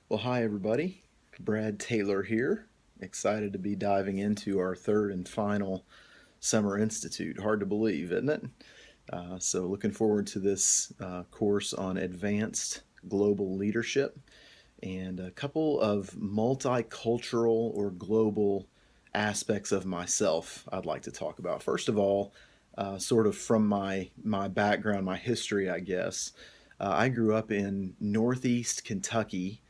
Well, hi everybody. Brad Taylor here. Excited to be diving into our third and final Summer Institute. Hard to believe, isn't it? So, looking forward to this course on advanced global leadership and a couple of multicultural or global aspects of myself I'd like to talk about. First of all, sort of from my background, my history, I guess. I grew up in Northeast Kentucky,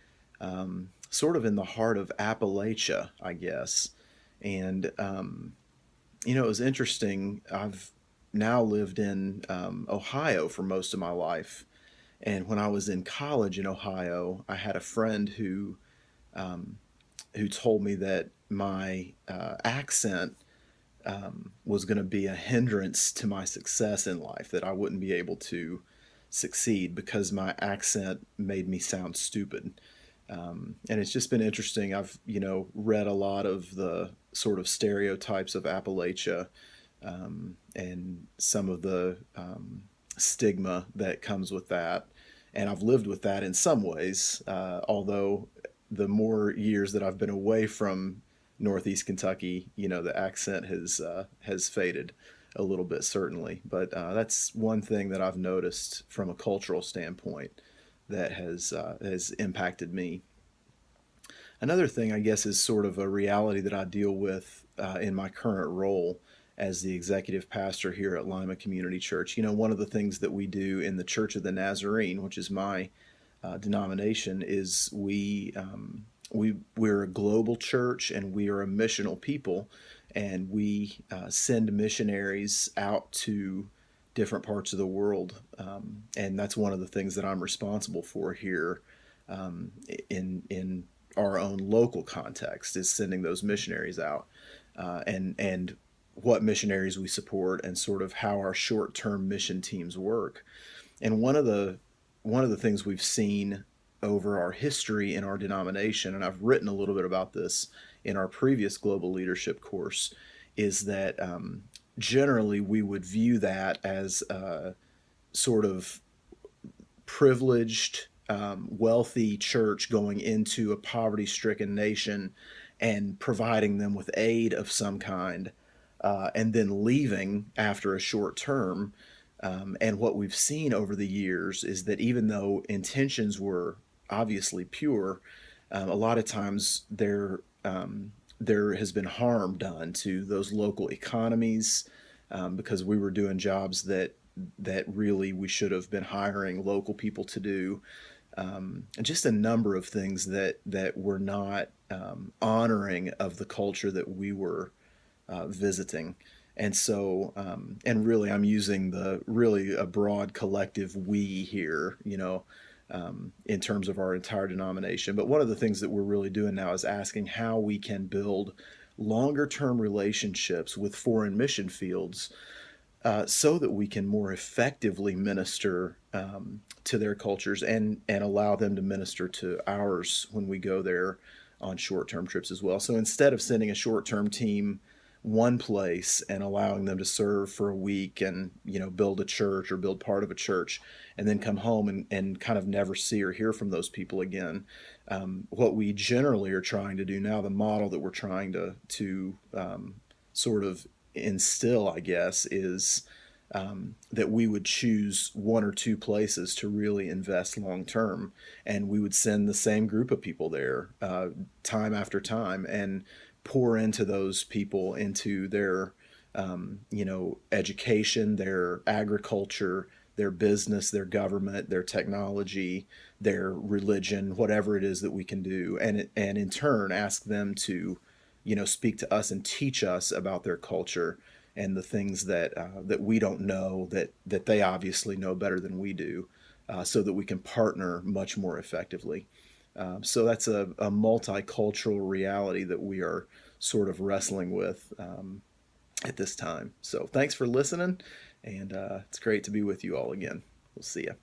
sort of in the heart of Appalachia, I guess. And it was interesting. I've now lived in Ohio for most of my life, and when I was in college in Ohio, I had a friend um, who told me that my accent was going to be a hindrance to my success in life, that I wouldn't be able to succeed because my accent made me sound stupid. And it's just been interesting. I've, read a lot of the sort of stereotypes of Appalachia and some of the stigma that comes with that. And I've lived with that in some ways, although the more years that I've been away from Northeast Kentucky, the accent has faded a little bit, certainly. But that's one thing that I've noticed from a cultural standpoint that has impacted me. Another thing, I guess, is sort of a reality that I deal with in my current role as the executive pastor here at Lima Community Church. One of the things that we do in the Church of the Nazarene, which is my denomination, is we're a global church and we are a missional people, and we send missionaries out to different parts of the world, and that's one of the things that I'm responsible for here in our own local context, is sending those missionaries out, and what missionaries we support and sort of how our short-term mission teams work. And one of the things we've seen over our history in our denomination, and I've written a little bit about this in our previous global leadership course, is that generally we would view that as a sort of privileged, wealthy church going into a poverty stricken nation and providing them with aid of some kind, and then leaving after a short term. And what we've seen over the years is that even though intentions were obviously pure, a lot of times there has been harm done to those local economies, because we were doing jobs that really we should have been hiring local people to do. And just a number of things that were not honoring of the culture that we were visiting. And so, and really, I'm using the really a broad collective we here, in terms of our entire denomination. But one of the things that we're really doing now is asking how we can build longer term relationships with foreign mission fields, so that we can more effectively minister to their cultures, and allow them to minister to ours when we go there on short term trips as well. So instead of sending a short term team one place and allowing them to serve for a week and build a church or build part of a church and then come home and kind of never see or hear from those people again, what we generally are trying to do now, the model that we're trying to sort of instill, I guess, is that we would choose one or two places to really invest long term, and we would send the same group of people there time after time, and pour into those people, into their education, their agriculture, their business, their government, their technology, their religion, whatever it is that we can do, and in turn ask them to speak to us and teach us about their culture and the things that we don't know, that they obviously know better than we do, so that we can partner much more effectively. So that's a multicultural reality that we are sort of wrestling with at this time. So thanks for listening, and it's great to be with you all again. We'll see you.